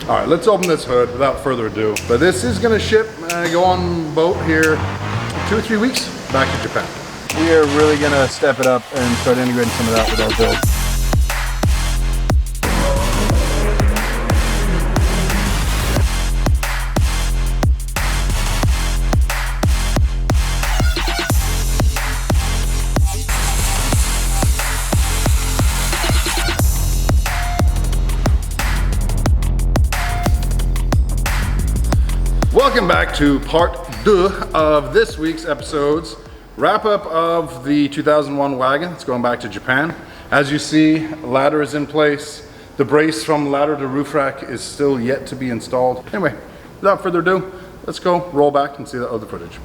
All right, let's open this hood without further ado. But this is gonna ship, go on boat here 2 or 3 weeks back to Japan. We are really gonna step it up and start integrating some of that with our build. Welcome back to part 2 of this week's episodes. Wrap up of the 2001 wagon. It's going back to Japan. As you see, ladder is in place. The brace from ladder to roof rack is still yet to be installed. Anyway, without further ado, let's go roll back and see the other footage.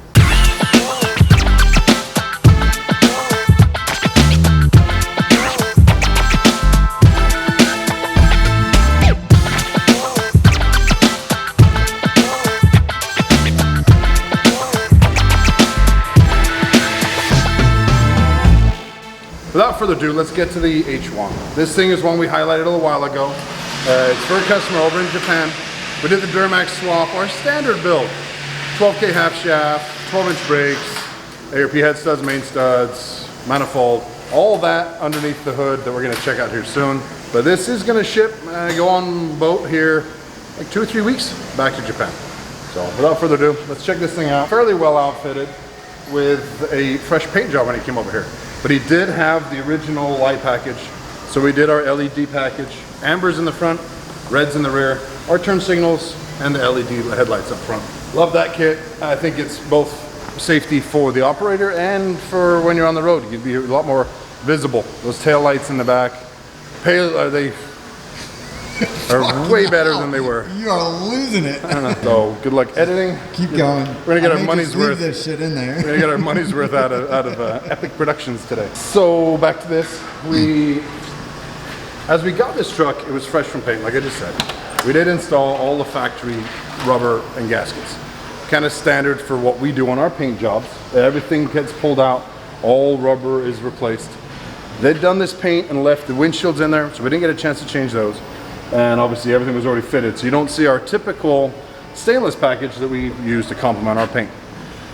Without further ado, let's get to the H1. This thing is one we highlighted a little while ago. It's for a customer over in Japan. We did the Duramax swap, our standard build. 12K half shaft, 12-inch brakes, ARP head studs, main studs, manifold, all that underneath the hood that we're gonna check out here soon. But this is gonna ship, go on boat here like 2 or 3 weeks back to Japan. So without further ado, let's check this thing out. Fairly well outfitted with a fresh paint job when he came over here. But he did have the original light package. So we did our LED package. Amber's in the front, red's in the rear, our turn signals, and the LED headlights up front. Love that kit. I think it's both safety for the operator and for when you're on the road. You'd be a lot more visible. Those tail lights in the back, they are way better than they were. You are losing it. I don't know. So good luck editing. Keep going. We're gonna get our money's worth. Leave this shit in there. We're gonna get our money's worth out of Epic Productions today. So back to this. As we got this truck, it was fresh from paint, like I just said. We did install all the factory rubber and gaskets. Kind of standard for what we do on our paint jobs. Everything gets pulled out. All rubber is replaced. They'd done this paint and left the windshields in there, so we didn't get a chance to change those. And obviously everything was already fitted, so you don't see our typical stainless package that we use to complement our paint.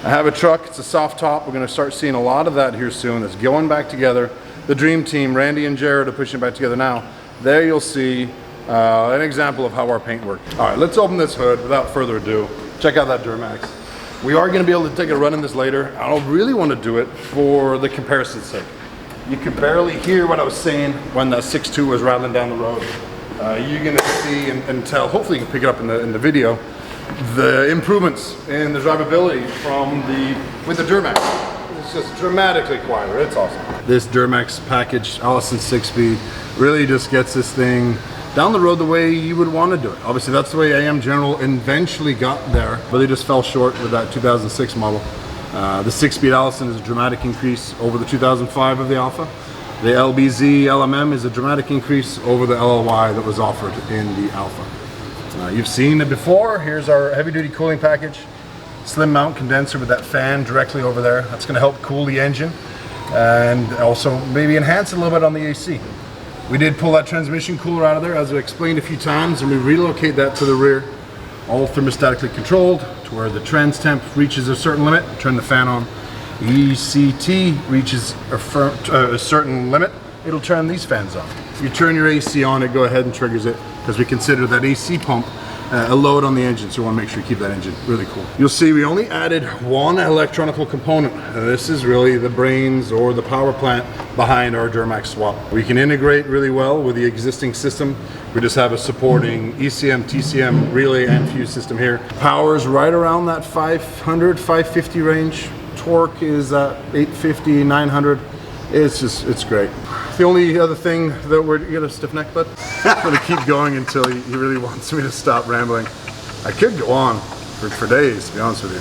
I have a truck, it's a soft top. We're gonna start seeing a lot of that here soon. It's going back together. The dream team, Randy and Jared, are pushing back together now. There you'll see an example of how our paint works. All right, let's open this hood without further ado. Check out that Duramax. We are gonna be able to take a run in this later. I don't really wanna do it for the comparison's sake. You could barely hear what I was saying when that 6.2 was rattling down the road. You're gonna see and tell, hopefully you can pick it up in the video, the improvements in the drivability with the Duramax. It's just dramatically quieter, it's awesome. This Duramax package, Allison 6-speed, really just gets this thing down the road the way you would want to do it. Obviously that's the way AM General eventually got there, but they just fell short with that 2006 model. The 6-speed Allison is a dramatic increase over the 2005 of the Alpha. The LBZ LMM is a dramatic increase over the LLY that was offered in the Alpha. You've seen it before. Here's our heavy duty cooling package. Slim mount condenser with that fan directly over there. That's gonna help cool the engine and also maybe enhance it a little bit on the AC. We did pull that transmission cooler out of there, as I explained a few times, and we relocate that to the rear. All thermostatically controlled to where the trans temp reaches a certain limit, turn the fan on. ECT reaches a certain limit, it'll turn these fans on. You turn your AC on, it go ahead and triggers it, because we consider that AC pump a load on the engine, so we want to make sure you keep that engine really cool. You'll see we only added one electronic component. This is really the brains or the power plant behind our Duramax swap. We can integrate really well with the existing system. We just have a supporting ECM, TCM relay and fuse system here. Power's right around that 500, 550 range. Torque is at 850, 900. It's great. The only other thing that we're gonna stiff neck, but I'm gonna keep going until he really wants me to stop rambling. I could go on for days, to be honest with you.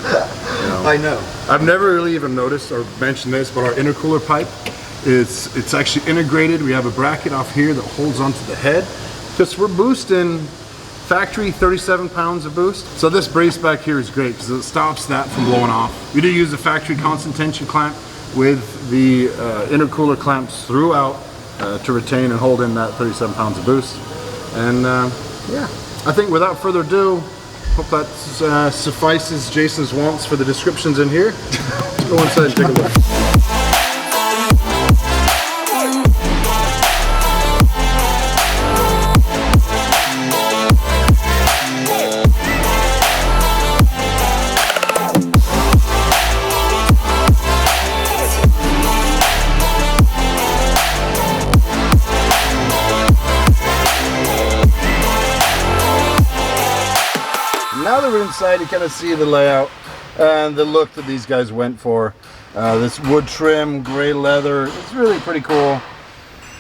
I know. I've never really even noticed or mentioned this, but our intercooler pipe it's actually integrated. We have a bracket off here that holds onto the head, because we're boosting factory 37 pounds of boost. So this brace back here is great because it stops that from blowing off. We do use a factory constant tension clamp with the intercooler clamps throughout to retain and hold in that 37 pounds of boost. And yeah, I think without further ado, hope that suffices Jason's wants for the descriptions in here. Let's go inside and take a look. Now that we're inside, you kind of see the layout and the look that these guys went for. This wood trim, gray leather, it's really pretty cool.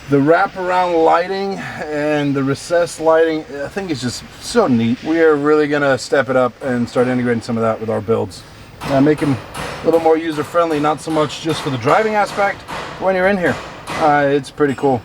The wraparound lighting and the recessed lighting, I think it's just so neat. We are really gonna step it up and start integrating some of that with our builds. Make them a little more user-friendly, not so much just for the driving aspect, but when you're in here. It's pretty cool.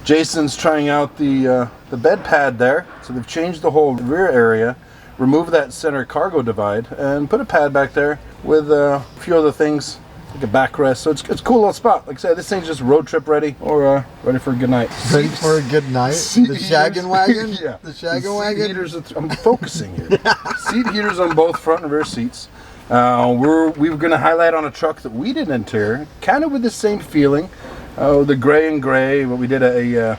Jason's trying out the bed pad there, so they've changed the whole rear area. Remove that center cargo divide and put a pad back there with a few other things like a backrest. So it's a cool little spot. Like I said, this thing's just road trip ready or ready for a good night. Ready for a good night? The shaggin' wagon? Yeah. The shaggin' wagon? Heaters, I'm focusing here. Seat heaters on both front and rear seats. We're going to highlight on a truck that we did interior, kind of with the same feeling. The gray and gray, but we did a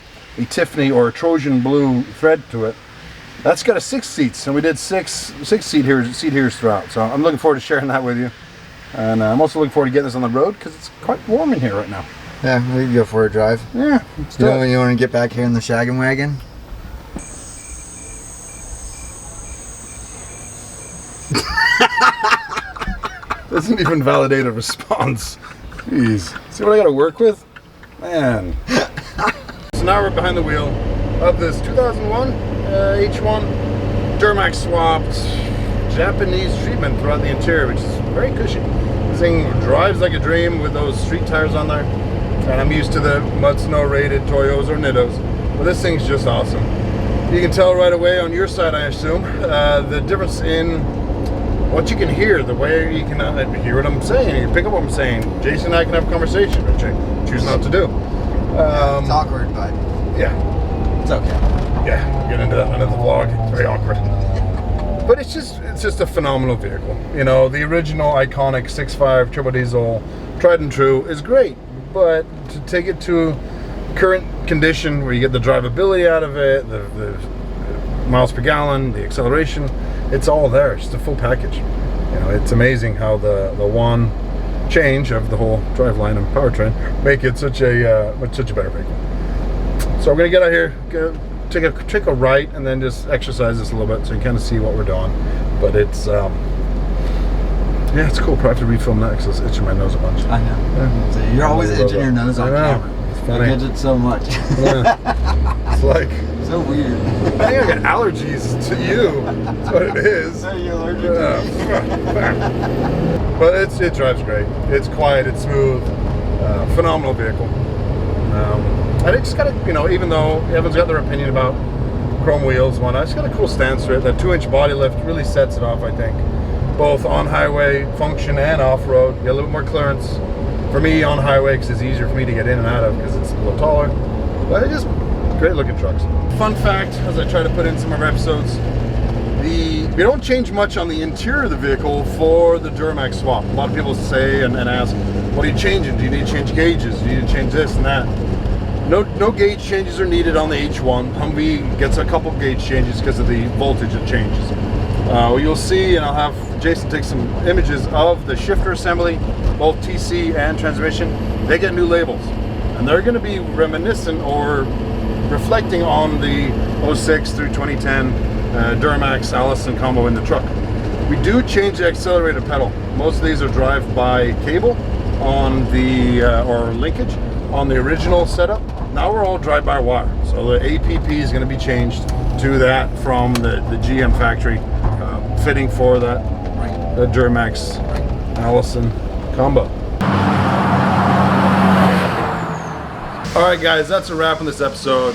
Tiffany or a Trojan blue thread to it. That's got a 6 seats, and we did six seat heaters throughout. So I'm looking forward to sharing that with you, and I'm also looking forward to getting this on the road because it's quite warm in here right now. Yeah, we can go for a drive. Yeah, You want to get back here in the shaggin' wagon? Doesn't even validate a response. Jeez, see what I got to work with, man. So now we're behind the wheel of this 2001 H1 Duramax swapped Japanese treatment throughout the interior, which is very cushy. This thing drives like a dream with those street tires on there, and I'm used to the mud snow rated Toyos or Nittos, but this thing's just awesome. You can tell right away on your side, I assume, the difference in what you can hear, the way you can hear what I'm saying, you can pick up what I'm saying. Jason and I can have a conversation, which I choose not to do. It's awkward, but yeah, it's okay. Yeah, we'll get into that in the vlog. It's very awkward. But it's just a phenomenal vehicle. You know, the original iconic 6.5 turbo diesel, tried and true, is great. But to take it to current condition where you get the drivability out of it, the miles per gallon, the acceleration, it's all there. It's just a full package. You know, it's amazing how the one change of the whole driveline and powertrain make it such a better vehicle. So we're gonna get out here, take a right, and then just exercise this a little bit so you kind of see what we're doing. But it's yeah, it's cool. Probably have to refilm that because it's itching my nose a bunch. I know. Yeah. So you're always itching your nose on camera. It's funny. I get it so much. Yeah. It's like so weird. I think I got allergies to you. That's what it is. Are you allergic to me? But it drives great. It's quiet. It's smooth. Phenomenal vehicle. I just got to, you know, even though everyone's got their opinion about chrome wheels, I just got a cool stance to it. That 2-inch body lift really sets it off, I think. Both on highway function and off-road. You get a little bit more clearance. For me, on highway, because it's easier for me to get in and out of because it's a little taller. But it's just great looking trucks. Fun fact, as I try to put in some of our episodes, we don't change much on the interior of the vehicle for the Duramax swap. A lot of people say and ask, what are you changing? Do you need to change gauges? Do you need to change this and that? No gauge changes are needed on the H1. Humvee gets a couple gauge changes because of the voltage it changes. You'll see, and I'll have Jason take some images of the shifter assembly, both TC and transmission. They get new labels, and they're going to be reminiscent or reflecting on the 06 through 2010 Duramax Allison combo in the truck. We do change the accelerator pedal. Most of these are drive-by cable on the or linkage on the original setup. Now we're all drive-by-wire, so the APP is going to be changed to that from the GM factory fitting for that the Duramax Allison combo. Alright guys, that's a wrap on this episode.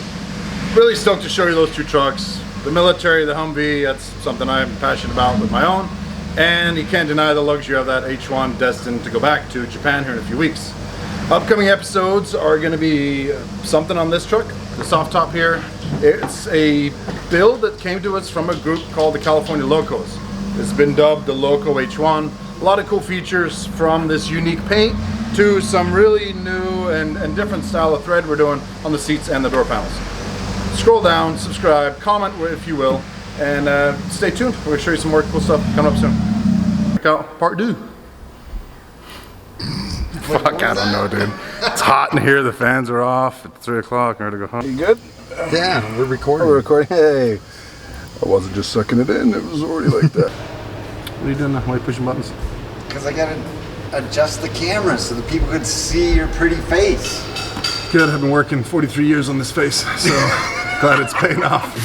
Really stoked to show you those two trucks. The military, the Humvee, that's something I'm passionate about with my own. And you can't deny the luxury of that H1 destined to go back to Japan here in a few weeks. Upcoming episodes are going to be something on this truck, the soft top here. It's a build that came to us from a group called the California Locos. It's been dubbed the Loco H1. A lot of cool features from this unique paint to some really new and different style of thread we're doing on the seats and the door panels. Scroll down, subscribe, comment if you will, and stay tuned. We're going to show you some more cool stuff coming up soon. Check out part 2. Fuck, I don't know, dude. It's hot in here. The fans are off. It's 3 o'clock. I'm ready to go home. You good? Yeah, we're recording. We're recording. Hey. I wasn't just sucking it in. It was already like that. What are you doing now? Why are you pushing buttons? Because I gotta adjust the camera so the people could see your pretty face. Good. I've been working 43 years on this face, so glad it's paying off.